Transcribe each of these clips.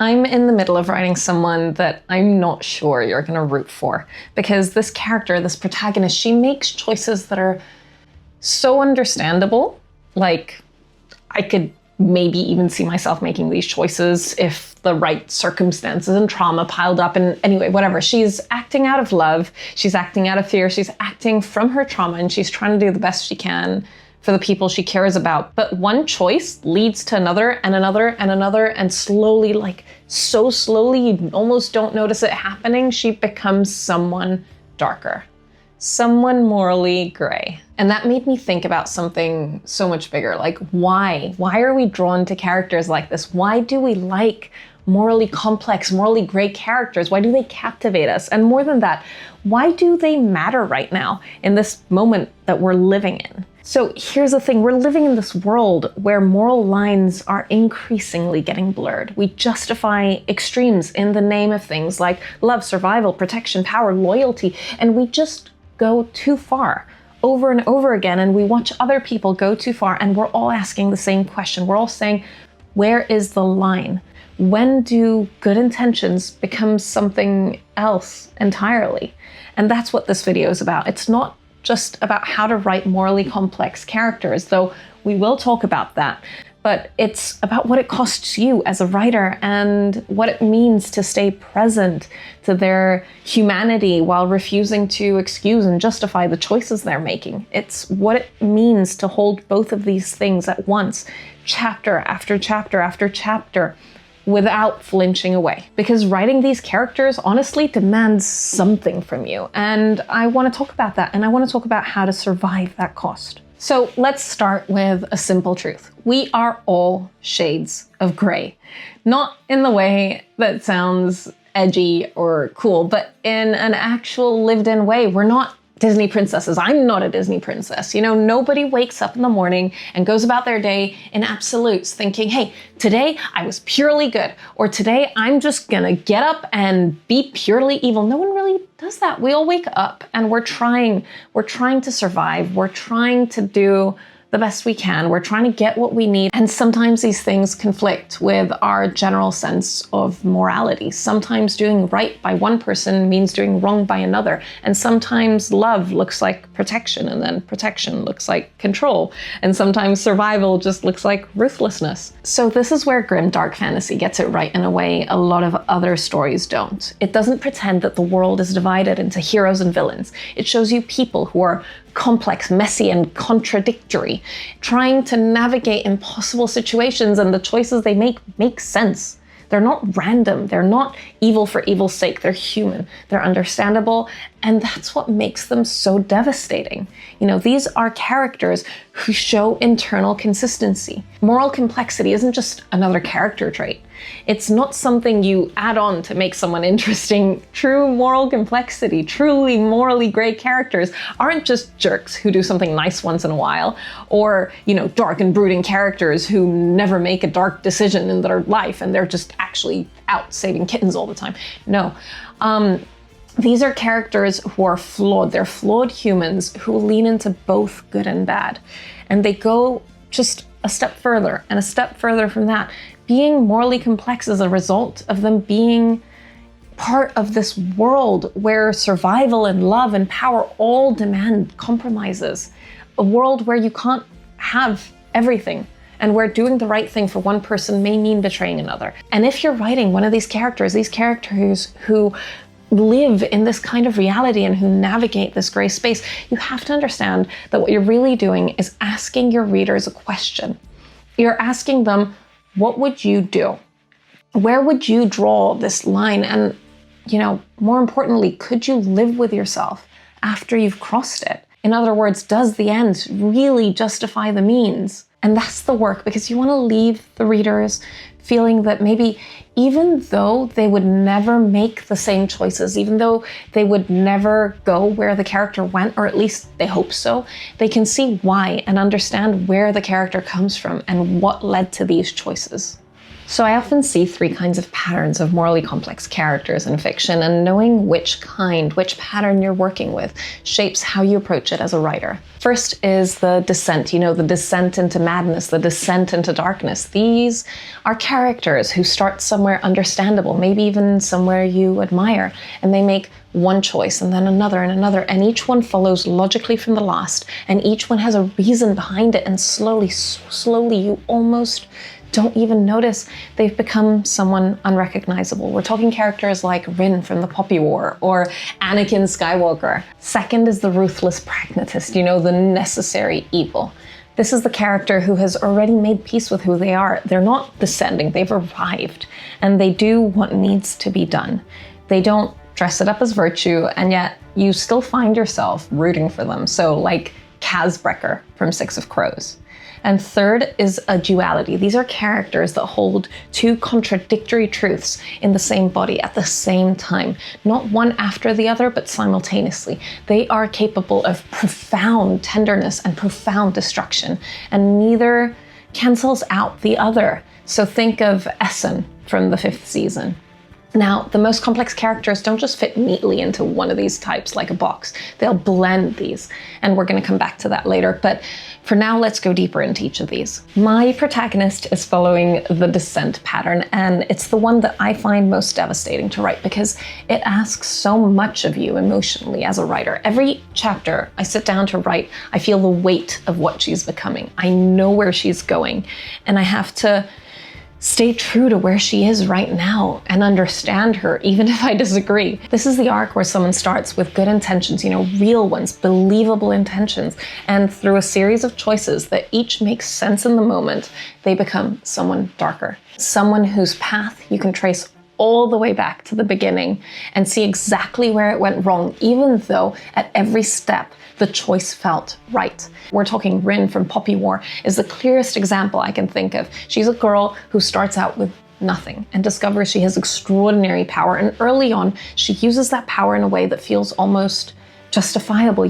I'm in the middle of writing someone that I'm not sure you're going to root for, because this character, this protagonist, she makes choices that are so understandable. Like, I could maybe even see myself making these choices if the right circumstances and trauma piled up. And anyway, whatever. She's acting out of love. She's acting out of fear. She's acting from her trauma, and she's trying to do the best she can for the people she cares about. But one choice leads to another and another and another, and slowly, like so slowly, you almost don't notice it happening, she becomes someone darker, someone morally gray. And that made me think about something so much bigger. Like, why? Why are we drawn to characters like this? Why do we like morally complex, morally gray characters? Why do they captivate us? And more than that, why do they matter right now in this moment that we're living in? So here's the thing, we're living in this world where moral lines are increasingly getting blurred. We justify extremes in the name of things like love, survival, protection, power, loyalty, and we just go too far over and over again, and we watch other people go too far, and we're all asking the same question. We're all saying, where is the line? When do good intentions become something else entirely? And that's what this video is about. It's not just about how to write morally complex characters, though we will talk about that, but it's about what it costs you as a writer and what it means to stay present to their humanity while refusing to excuse and justify the choices they're making. It's what it means to hold both of these things at once, chapter after chapter after chapter, without flinching away. Because writing these characters honestly demands something from you. And I want to talk about that, and I want to talk about how to survive that cost. So let's start with a simple truth. We are all shades of gray. Not in the way that sounds edgy or cool, but in an actual lived-in way. We're not Disney princesses. I'm not a Disney princess. You know, nobody wakes up in the morning and goes about their day in absolutes thinking, hey, today I was purely good, or today I'm just gonna get up and be purely evil. No one really does that. We all wake up and we're trying to survive. We're trying to do the best we can. We're trying to get what we need. And sometimes these things conflict with our general sense of morality. Sometimes doing right by one person means doing wrong by another. And sometimes love looks like protection, and then protection looks like control. And sometimes survival just looks like ruthlessness. So this is where Grimdark fantasy gets it right in a way a lot of other stories don't. It doesn't pretend that the world is divided into heroes and villains. It shows you people who are complex, messy, and contradictory, trying to navigate impossible situations, and the choices they make sense. They're not random. They're not evil for evil's sake. They're human. They're understandable. And that's what makes them so devastating. You know, these are characters who show internal consistency. Moral complexity isn't just another character trait. It's not something you add on to make someone interesting. True moral complexity, truly morally gray characters aren't just jerks who do something nice once in a while, or, you know, dark and brooding characters who never make a dark decision in their life and they're just actually out saving kittens all the time. No. These are characters who are flawed. They're flawed humans who lean into both good and bad. And they go just a step further and a step further from that. Being morally complex is a result of them being part of this world where survival and love and power all demand compromises. A world where you can't have everything, and where doing the right thing for one person may mean betraying another. And if you're writing one of these characters who live in this kind of reality and who navigate this gray space, you have to understand that what you're really doing is asking your readers a question. You're asking them, what would you do? Where would you draw this line? And, you know, more importantly, could you live with yourself after you've crossed it? In other words, does the end really justify the means? And that's the work, because you want to leave the readers feeling that maybe even though they would never make the same choices, even though they would never go where the character went, or at least they hope so, they can see why and understand where the character comes from and what led to these choices. So I often see three kinds of patterns of morally complex characters in fiction, and knowing which pattern you're working with shapes how you approach it as a writer. First is the descent, the descent into madness, the descent into darkness. These are characters who start somewhere understandable, maybe even somewhere you admire, and they make one choice and then another and another, and each one follows logically from the last, and each one has a reason behind it, and slowly you almost don't even notice they've become someone unrecognizable. We're talking characters like Rin from the Poppy War or Anakin Skywalker. Second is the ruthless pragmatist, the necessary evil. This is the character who has already made peace with who they are. They're not descending, they've arrived, and they do what needs to be done. They don't dress it up as virtue, and yet you still find yourself rooting for them. So like Kaz Brekker from Six of Crows. And third is a duality. These are characters that hold two contradictory truths in the same body at the same time, not one after the other, but simultaneously. They are capable of profound tenderness and profound destruction, and neither cancels out the other. So think of Essun from the 5th season. Now, the most complex characters don't just fit neatly into one of these types like a box. They'll blend these, and we're going to come back to that later. But for now, let's go deeper into each of these. My protagonist is following the descent pattern, and it's the one that I find most devastating to write because it asks so much of you emotionally as a writer. Every chapter I sit down to write, I feel the weight of what she's becoming. I know where she's going, and I have to stay true to where she is right now and understand her, even if I disagree. This is the arc where someone starts with good intentions, real ones, believable intentions, and through a series of choices that each makes sense in the moment, they become someone darker. Someone whose path you can trace all the way back to the beginning and see exactly where it went wrong, even though at every step the choice felt right. We're talking Rin from Poppy War is the clearest example I can think of. She's a girl who starts out with nothing and discovers she has extraordinary power, and early on she uses that power in a way that feels almost justifiable.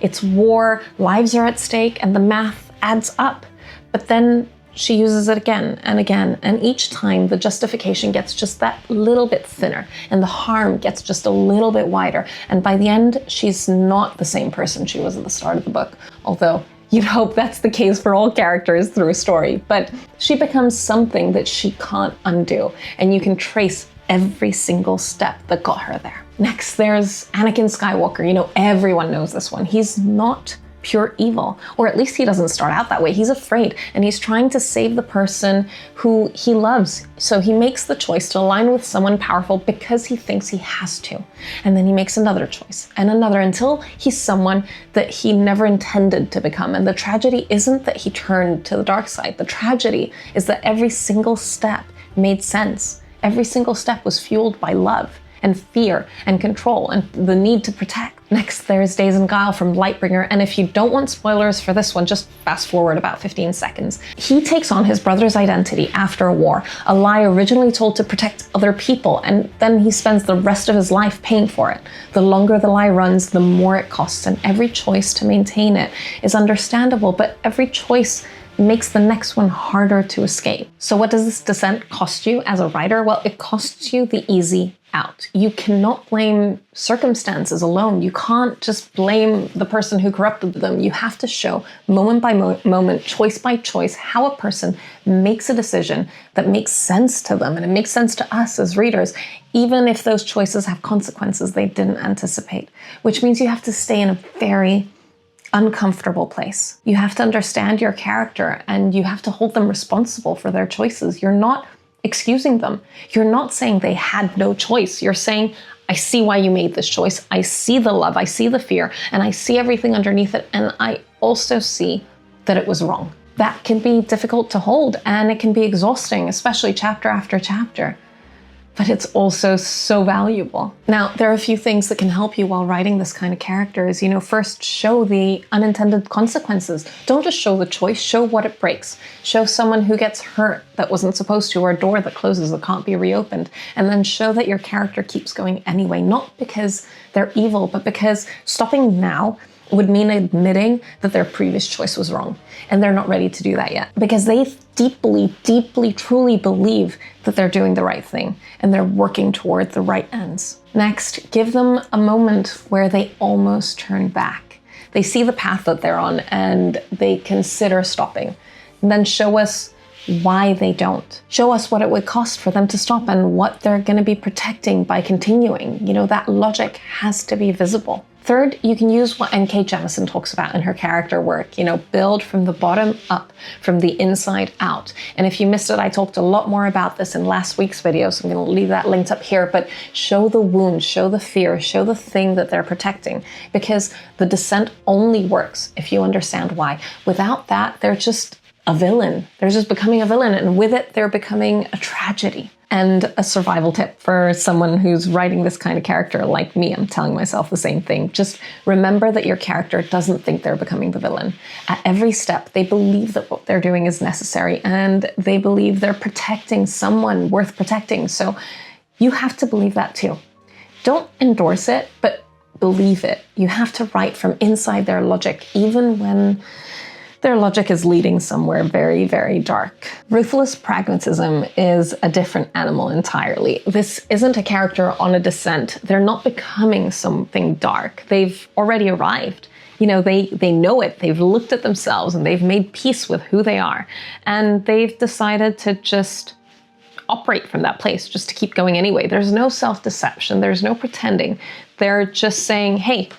It's war, lives are at stake, and the math adds up. But then she uses it again and again, and each time the justification gets just that little bit thinner and the harm gets just a little bit wider. And by the end, she's not the same person she was at the start of the book, although you'd hope that's the case for all characters through a story. But she becomes something that she can't undo, and you can trace every single step that got her there. Next, there's Anakin Skywalker. Everyone knows this one. He's not pure evil, or at least he doesn't start out that way. He's afraid, and he's trying to save the person who he loves. So he makes the choice to align with someone powerful because he thinks he has to. And then he makes another choice and another until he's someone that he never intended to become. And the tragedy isn't that he turned to the dark side. The tragedy is that every single step made sense. Every single step was fueled by love and fear and control and the need to protect. Next, there's Days and Guile from Lightbringer, and if you don't want spoilers for this one, just fast forward about 15 seconds. He takes on his brother's identity after a war, a lie originally told to protect other people, and then he spends the rest of his life paying for it. The longer the lie runs, the more it costs, and every choice to maintain it is understandable, but every choice makes the next one harder to escape. So what does this descent cost you as a writer? Well, it costs you the easy out. You cannot blame circumstances alone. You can't just blame the person who corrupted them. You have to show moment by moment, choice by choice, how a person makes a decision that makes sense to them, and it makes sense to us as readers, even if those choices have consequences they didn't anticipate, which means you have to stay in a very uncomfortable place. You have to understand your character, and you have to hold them responsible for their choices. You're not excusing them. You're not saying they had no choice. You're saying, I see why you made this choice. I see the love, I see the fear, and I see everything underneath it. And I also see that it was wrong. That can be difficult to hold, and it can be exhausting, especially chapter after chapter. But it's also so valuable. Now, there are a few things that can help you while writing this kind of characters. First, show the unintended consequences. Don't just show the choice, show what it breaks. Show someone who gets hurt that wasn't supposed to, or a door that closes that can't be reopened. And then show that your character keeps going anyway, not because they're evil, but because stopping now would mean admitting that their previous choice was wrong. And they're not ready to do that yet because they deeply, deeply, truly believe that they're doing the right thing and they're working toward the right ends. Next, give them a moment where they almost turn back. They see the path that they're on and they consider stopping. And then show us why they don't. Show us what it would cost for them to stop and what they're going to be protecting by continuing. You know, that logic has to be visible. Third, you can use what N.K. Jemisin talks about in her character work, you know, build from the bottom up, from the inside out. And if you missed it, I talked a lot more about this in last week's video, so I'm going to leave that linked up here, but show the wound, show the fear, show the thing that they're protecting, because the descent only works if you understand why. Without that, they're just a villain. They're just becoming a villain, and with it, they're becoming a tragedy. And a survival tip for someone who's writing this kind of character like me, I'm telling myself the same thing. Just remember that your character doesn't think they're becoming the villain. At every step, they believe that what they're doing is necessary and they believe they're protecting someone worth protecting. So you have to believe that too. Don't endorse it, but believe it. You have to write from inside their logic, even when their logic is leading somewhere very, very dark. Ruthless pragmatism is a different animal entirely. This isn't a character on a descent. They're not becoming something dark. They've already arrived. You know, they know it. They've looked at themselves and they've made peace with who they are. And they've decided to just operate from that place, just to keep going anyway. There's no self-deception. There's no pretending. They're just saying, hey,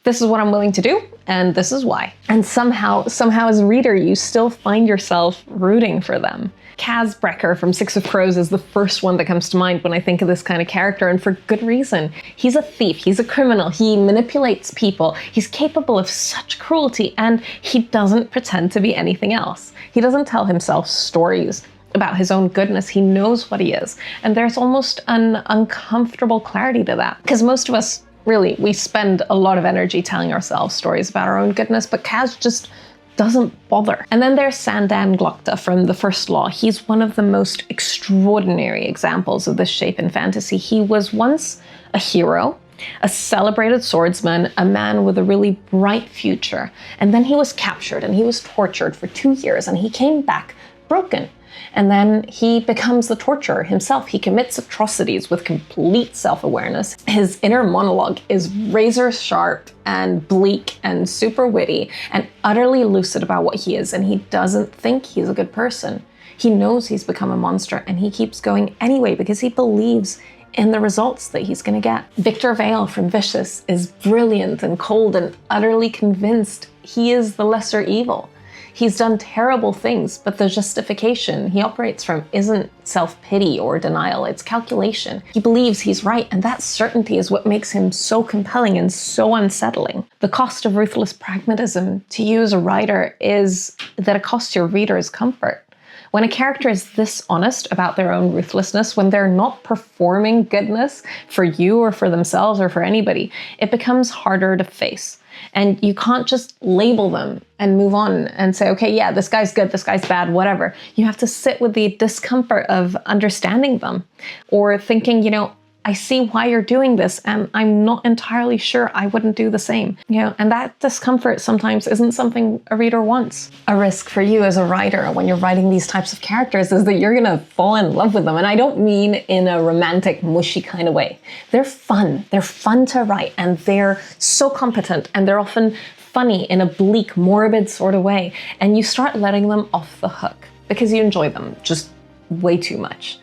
this is what I'm willing to do, and this is why. And somehow as a reader, you still find yourself rooting for them. Kaz Brekker from Six of Crows is the first one that comes to mind when I think of this kind of character, and for good reason. He's a thief, he's a criminal, he manipulates people, he's capable of such cruelty, and he doesn't pretend to be anything else. He doesn't tell himself stories about his own goodness. He knows what he is. And there's almost an uncomfortable clarity to that, because most of us, really, we spend a lot of energy telling ourselves stories about our own goodness, but Kaz just doesn't bother. And then there's Sandan Glokta from The First Law. He's one of the most extraordinary examples of this shape in fantasy. He was once a hero, a celebrated swordsman, a man with a really bright future. And then he was captured and he was tortured for 2 years and he came back broken. And then he becomes the torturer himself. He commits atrocities with complete self-awareness. His inner monologue is razor sharp and bleak and super witty and utterly lucid about what he is. And he doesn't think he's a good person. He knows he's become a monster and he keeps going anyway because he believes in the results that he's going to get. Victor Vale from Vicious is brilliant and cold and utterly convinced he is the lesser evil. He's done terrible things, but the justification he operates from isn't self-pity or denial, it's calculation. He believes he's right, and that certainty is what makes him so compelling and so unsettling. The cost of ruthless pragmatism, to use a writer, is that it costs your readers comfort. When a character is this honest about their own ruthlessness, when they're not performing goodness for you or for themselves or for anybody, it becomes harder to face. And you can't just label them and move on and say, okay, yeah, this guy's good, this guy's bad, whatever. You have to sit with the discomfort of understanding them or thinking, you know, I see why you're doing this and I'm not entirely sure I wouldn't do the same. You know, and that discomfort sometimes isn't something a reader wants. A risk for you as a writer when you're writing these types of characters is that you're gonna fall in love with them. And I don't mean in a romantic, mushy kind of way. They're fun to write, and they're so competent, and they're often funny in a bleak, morbid sort of way. And you start letting them off the hook because you enjoy them just way too much.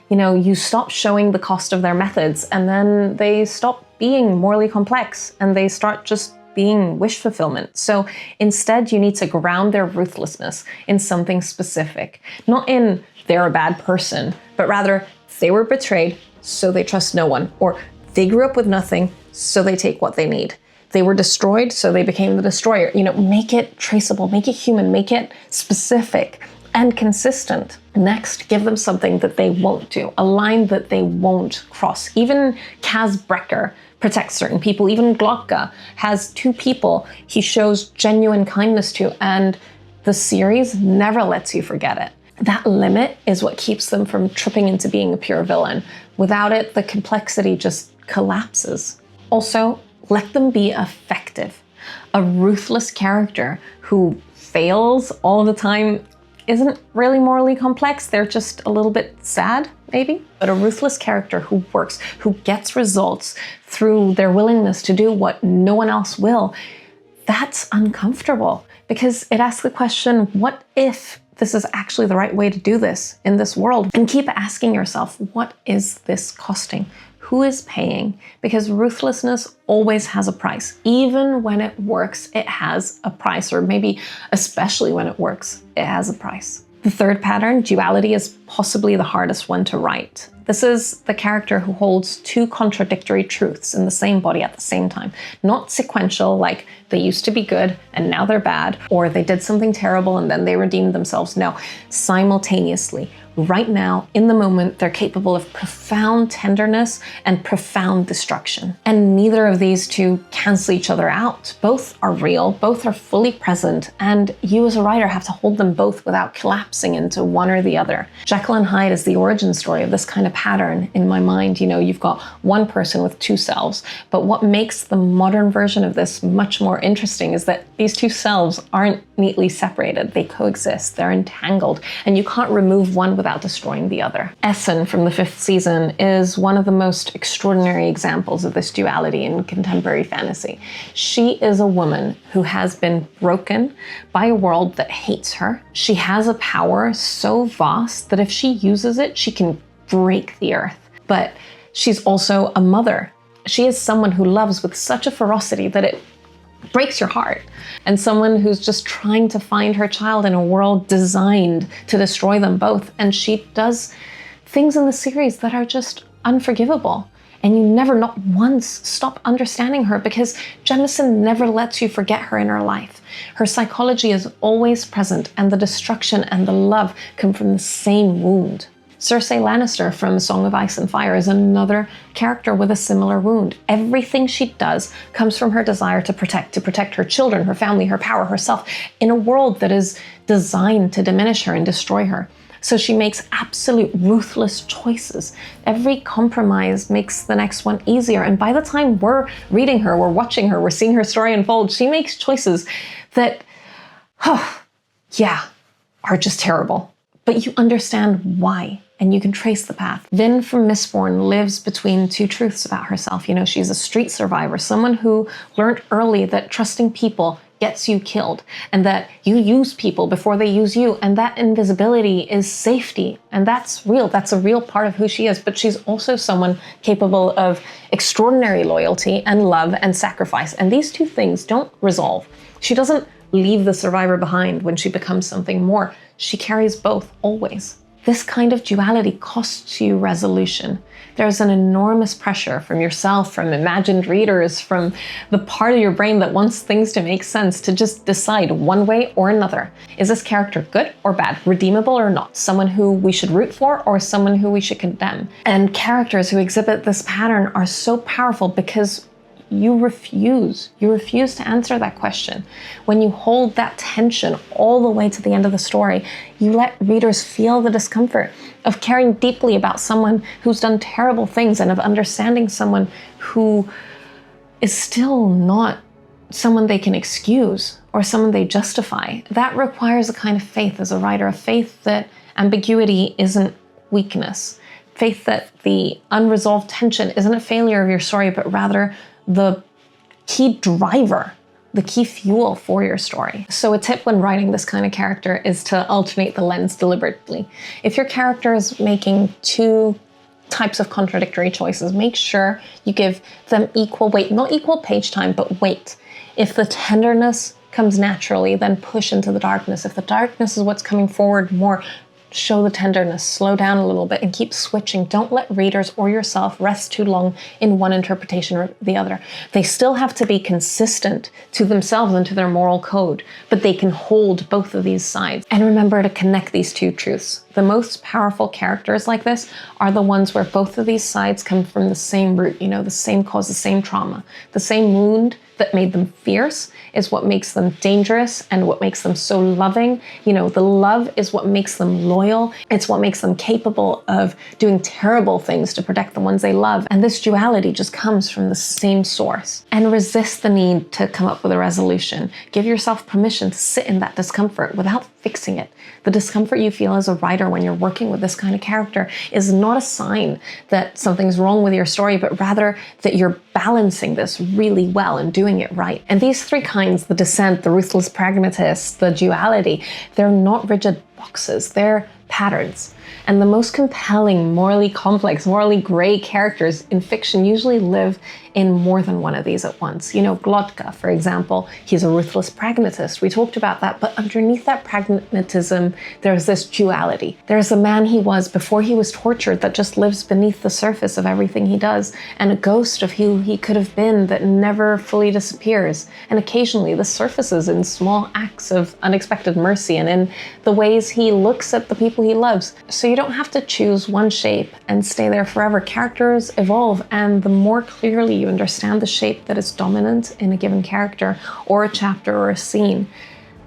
You know, you stop showing the cost of their methods, and then they stop being morally complex and they start just being wish fulfillment. So instead, you need to ground their ruthlessness in something specific. Not in they're a bad person, but rather they were betrayed, so they trust no one. Or they grew up with nothing, so they take what they need. They were destroyed, so they became the destroyer. You know, make it traceable, make it human, make it specific and consistent. Next, give them something that they won't do, a line that they won't cross. Even Kaz Brekker protects certain people. Even Glokta has 2 people he shows genuine kindness to, and the series never lets you forget it. That limit is what keeps them from tripping into being a pure villain. Without it, the complexity just collapses. Also, let them be effective. A ruthless character who fails all the time isn't really morally complex. They're just a little bit sad, maybe. But a ruthless character who works, who gets results through their willingness to do what no one else will, that's uncomfortable, because it asks the question, what if this is actually the right way to do this in this world? And keep asking yourself, what is this costing? Who is paying? Because ruthlessness always has a price. Even when it works, it has a price, or maybe especially when it works, it has a price. The third pattern, duality, is possibly the hardest one to write. This is the character who holds two contradictory truths in the same body at the same time. Not sequential, like they used to be good and now they're bad, or they did something terrible and then they redeemed themselves. No, simultaneously. Right now, in the moment, they're capable of profound tenderness and profound destruction. And neither of these two cancel each other out. Both are real, both are fully present, and you as a writer have to hold them both without collapsing into one or the other. Jekyll and Hyde is the origin story of this kind of pattern in my mind. You know, you've got one person with two selves, but what makes the modern version of this much more interesting is that these two selves aren't neatly separated. They coexist, they're entangled, and you can't remove one without destroying the other. Essun from the 5th season is one of the most extraordinary examples of this duality in contemporary fantasy. She is a woman who has been broken by a world that hates her. She has a power so vast that if she uses it, she can break the earth. But she's also a mother. She is someone who loves with such a ferocity that it breaks your heart, and someone who's just trying to find her child in a world designed to destroy them both. And she does things in the series that are just unforgivable. And you never, not once, stop understanding her, because Jemison never lets you forget her in her life. Her psychology is always present, and the destruction and the love come from the same wound. Cersei Lannister from Song of Ice and Fire is another character with a similar wound. Everything she does comes from her desire to protect her children, her family, her power, herself, in a world that is designed to diminish her and destroy her. So she makes absolute ruthless choices. Every compromise makes the next one easier. And by the time we're reading her, we're watching her, we're seeing her story unfold, she makes choices that, are just terrible. But you understand why, and you can trace the path. Vin from Mistborn lives between two truths about herself. You know, she's a street survivor, someone who learned early that trusting people gets you killed, and that you use people before they use you, and that invisibility is safety, and that's real. That's a real part of who she is. But she's also someone capable of extraordinary loyalty and love and sacrifice, and these two things don't resolve. She doesn't leave the survivor behind when she becomes something more. She carries both, always. This kind of duality costs you resolution. There's an enormous pressure from yourself, from imagined readers, from the part of your brain that wants things to make sense, to just decide one way or another. Is this character good or bad, redeemable or not? Someone who we should root for, or someone who we should condemn? And characters who exhibit this pattern are so powerful because you refuse to answer that question. When you hold that tension all the way to the end of the story, you let readers feel the discomfort of caring deeply about someone who's done terrible things, and of understanding someone who is still not someone they can excuse or someone they justify. That requires a kind of faith as a writer, a faith that ambiguity isn't weakness, faith that the unresolved tension isn't a failure of your story, but rather the key driver, the key fuel for your story. So a tip when writing this kind of character is to alternate the lens deliberately. If your character is making two types of contradictory choices, make sure you give them equal weight, not equal page time, but weight. If the tenderness comes naturally, then push into the darkness. If the darkness is what's coming forward more, show the tenderness, slow down a little bit, and keep switching. Don't let readers or yourself rest too long in one interpretation or the other. They still have to be consistent to themselves and to their moral code, but they can hold both of these sides. And remember to connect these two truths. The most powerful characters like this are the ones where both of these sides come from the same root, you know, the same cause, the same trauma. The same wound that made them fierce is what makes them dangerous and what makes them so loving. You know, the love is what makes them loyal. It's what makes them capable of doing terrible things to protect the ones they love. And this duality just comes from the same source. And resist the need to come up with a resolution. Give yourself permission to sit in that discomfort without fixing it. The discomfort you feel as a writer when you're working with this kind of character is not a sign that something's wrong with your story, but rather that you're balancing this really well and doing it right. And these three kinds, the descent, the ruthless pragmatist, the duality, they're not rigid boxes, they're patterns. And the most compelling, morally complex, morally gray characters in fiction usually live in more than one of these at once. You know, Glokta, for example, he's a ruthless pragmatist. We talked about that, but underneath that pragmatism, there's this duality. There's a man he was before he was tortured that just lives beneath the surface of everything he does, and a ghost of who he could have been that never fully disappears. And occasionally this surfaces in small acts of unexpected mercy and in the ways he looks at the people he loves. So you don't have to choose one shape and stay there forever. Characters evolve, and the more clearly you understand the shape that is dominant in a given character or a chapter or a scene,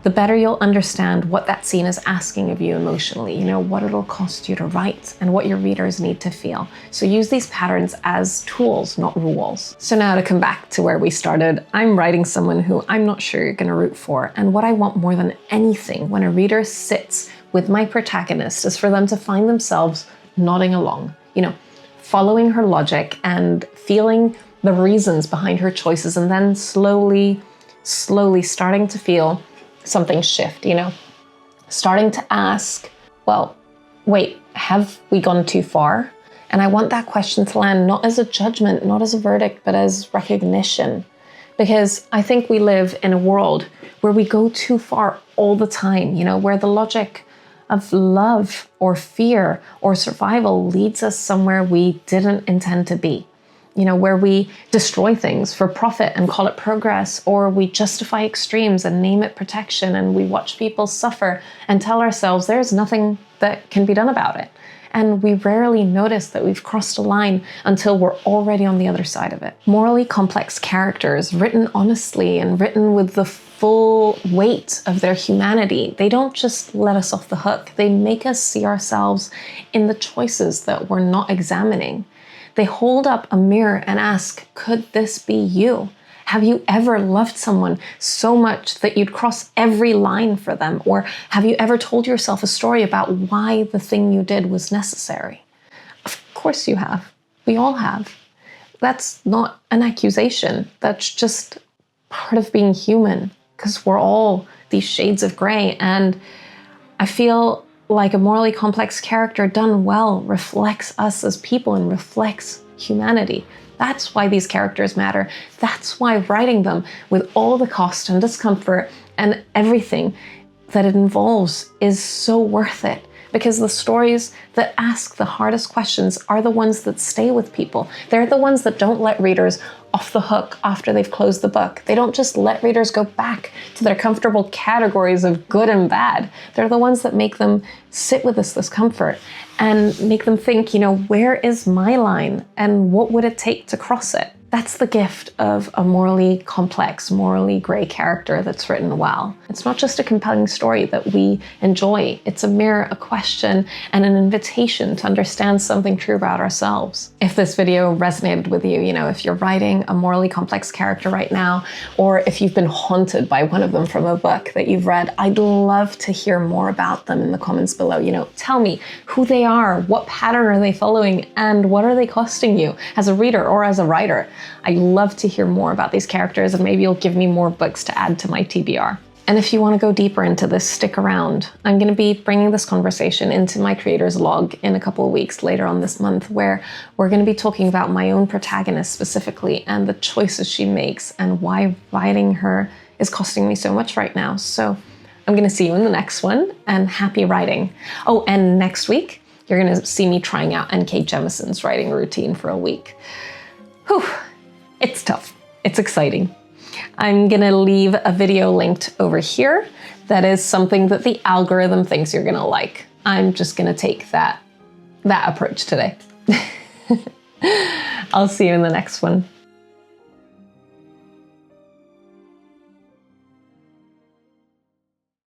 the better you'll understand what that scene is asking of you emotionally, you know, what it'll cost you to write and what your readers need to feel. So use these patterns as tools, not rules. So now to come back to where we started, I'm writing someone who I'm not sure you're gonna root for, and what I want more than anything when a reader sits with my protagonist is for them to find themselves nodding along, you know, following her logic and feeling the reasons behind her choices, and then slowly starting to feel something shift, you know, starting to ask, well, wait, have we gone too far? And I want that question to land not as a judgment, not as a verdict, but as recognition. Because I think we live in a world where we go too far all the time, you know, where the logic of love or fear or survival leads us somewhere we didn't intend to be. You know, where we destroy things for profit and call it progress, or we justify extremes and name it protection, and we watch people suffer and tell ourselves there's nothing that can be done about it. And we rarely notice that we've crossed a line until we're already on the other side of it. Morally complex characters, written honestly and written with the full weight of their humanity, they don't just let us off the hook. They make us see ourselves in the choices that we're not examining. They hold up a mirror and ask, could this be you? Have you ever loved someone so much that you'd cross every line for them? Or have you ever told yourself a story about why the thing you did was necessary? Of course you have. We all have. That's not an accusation. That's just part of being human, because we're all these shades of gray. And I feel like a morally complex character done well reflects us as people and reflects humanity. That's why these characters matter. That's why writing them with all the cost and discomfort and everything that it involves is so worth it. Because the stories that ask the hardest questions are the ones that stay with people. They're the ones that don't let readers off the hook after they've closed the book. They don't just let readers go back to their comfortable categories of good and bad. They're the ones that make them sit with this discomfort and make them think, you know, where is my line and what would it take to cross it? That's the gift of a morally complex, morally gray character that's written well. It's not just a compelling story that we enjoy. It's a mirror, a question, and an invitation to understand something true about ourselves. If this video resonated with you, you know, if you're writing a morally complex character right now, or if you've been haunted by one of them from a book that you've read, I'd love to hear more about them in the comments below. You know, tell me who they are, what pattern are they following, and what are they costing you as a reader or as a writer? I'd love to hear more about these characters, and maybe you'll give me more books to add to my TBR. And if you want to go deeper into this, stick around. I'm going to be bringing this conversation into my creator's log in a couple of weeks later on this month, where we're going to be talking about my own protagonist specifically and the choices she makes and why writing her is costing me so much right now. So I'm going to see you in the next one, and happy writing. Oh, and next week, you're going to see me trying out N.K. Jemisin's writing routine for a week. Whew. It's tough. It's exciting. I'm gonna leave a video linked over here that is something that the algorithm thinks you're gonna like. I'm just going to take that approach today. I'll see you in the next one.